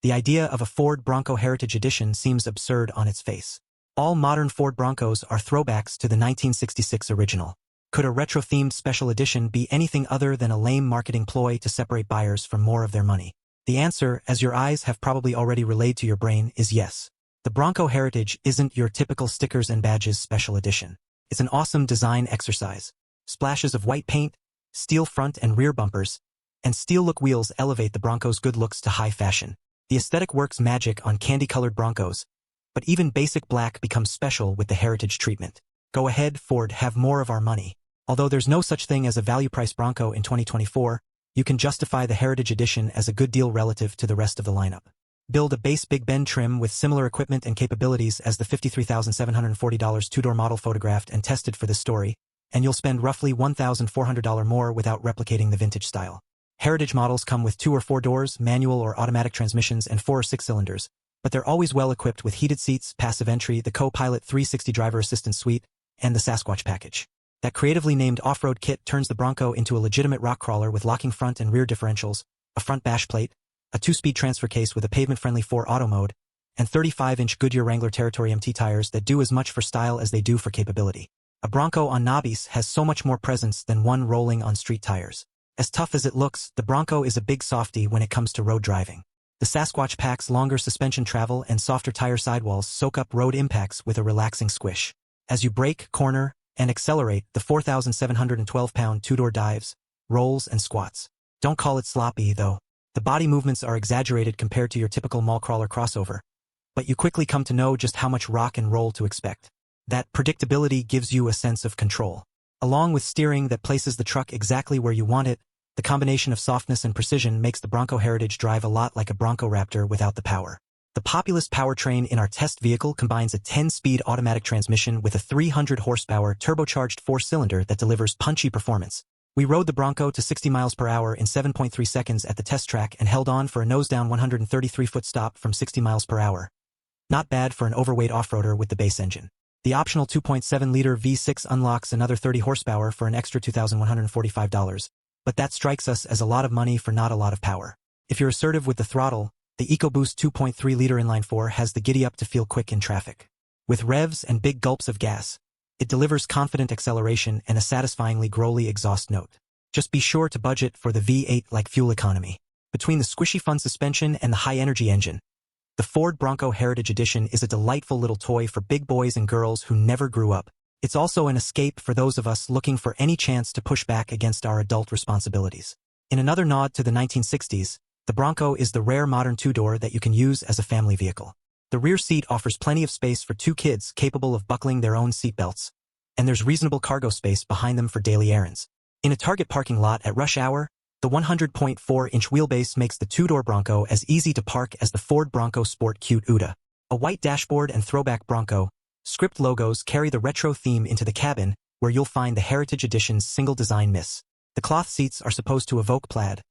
The idea of a Ford Bronco Heritage Edition seems absurd on its face. All modern Ford Broncos are throwbacks to the 1966 original. Could a retro-themed special edition be anything other than a lame marketing ploy to separate buyers from more of their money? The answer, as your eyes have probably already relayed to your brain, is yes. The Bronco Heritage isn't your typical stickers and badges special edition. It's an awesome design exercise. Splashes of white paint, steel front and rear bumpers, and steel-look wheels elevate the Bronco's good looks to high fashion. The aesthetic works magic on candy-colored Broncos, but even basic black becomes special with the Heritage treatment. Go ahead, Ford, have more of our money. Although there's no such thing as a value-price Bronco in 2024, you can justify the Heritage Edition as a good deal relative to the rest of the lineup. Build a base Big Ben trim with similar equipment and capabilities as the $53,740 two-door model photographed and tested for this story, and you'll spend roughly $1,400 more without replicating the vintage style. Heritage models come with 2 or 4 doors, manual or automatic transmissions, and 4 or 6 cylinders, but they're always well equipped with heated seats, passive entry, the Co-Pilot 360 driver assistance suite, and the Sasquatch package. That creatively named off-road kit turns the Bronco into a legitimate rock crawler with locking front and rear differentials, a front bash plate, a 2-speed transfer case with a pavement-friendly 4 auto mode, and 35-inch Goodyear Wrangler Territory MT tires that do as much for style as they do for capability. A Bronco on knobbies has so much more presence than one rolling on street tires. As tough as it looks, the Bronco is a big softie when it comes to road driving. The Sasquatch pack's longer suspension travel and softer tire sidewalls soak up road impacts with a relaxing squish. As you brake, corner, and accelerate, the 4,712-pound two-door dives, rolls, and squats. Don't call it sloppy, though. The body movements are exaggerated compared to your typical mall crawler crossover, but you quickly come to know just how much rock and roll to expect. That predictability gives you a sense of control. Along with steering that places the truck exactly where you want it, the combination of softness and precision makes the Bronco Heritage drive a lot like a Bronco Raptor without the power. The populist powertrain in our test vehicle combines a 10-speed automatic transmission with a 300-horsepower turbocharged 4-cylinder that delivers punchy performance. We rode the Bronco to 60 miles per hour in 7.3 seconds at the test track and held on for a nose-down 133-foot stop from 60 miles per hour. Not bad for an overweight off-roader with the base engine. The optional 2.7-liter V6 unlocks another 30 horsepower for an extra $2,145, but that strikes us as a lot of money for not a lot of power. If you're assertive with the throttle, the EcoBoost 2.3-liter inline-4 has the giddy-up to feel quick in traffic. With revs and big gulps of gas, it delivers confident acceleration and a satisfyingly growly exhaust note. Just be sure to budget for the V8-like fuel economy. Between the squishy fun suspension and the high-energy engine, the Ford Bronco Heritage Edition is a delightful little toy for big boys and girls who never grew up. It's also an escape for those of us looking for any chance to push back against our adult responsibilities. In another nod to the 1960s, the Bronco is the rare modern two-door that you can use as a family vehicle. The rear seat offers plenty of space for 2 kids capable of buckling their own seatbelts, and there's reasonable cargo space behind them for daily errands. In a Target parking lot at rush hour, the 100.4-inch wheelbase makes the two-door Bronco as easy to park as the Ford Bronco Sport Cute Uda. A white dashboard and throwback Bronco script logos carry the retro theme into the cabin, where you'll find the Heritage Edition's single design miss. The cloth seats are supposed to evoke plaid,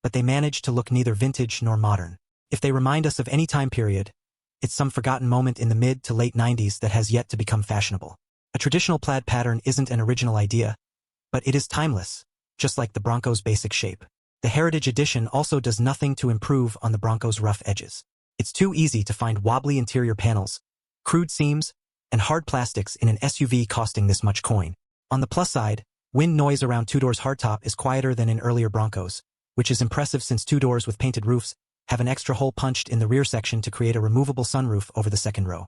but they manage to look neither vintage nor modern. If they remind us of any time period, it's some forgotten moment in the mid to late 90s that has yet to become fashionable. A traditional plaid pattern isn't an original idea, but it is timeless, just like the Bronco's basic shape. The Heritage Edition also does nothing to improve on the Bronco's rough edges. It's too easy to find wobbly interior panels, crude seams, and hard plastics in an SUV costing this much coin. On the plus side, wind noise around two doors hardtop is quieter than in earlier Broncos, which is impressive since 2 doors with painted roofs have an extra hole punched in the rear section to create a removable sunroof over the second row.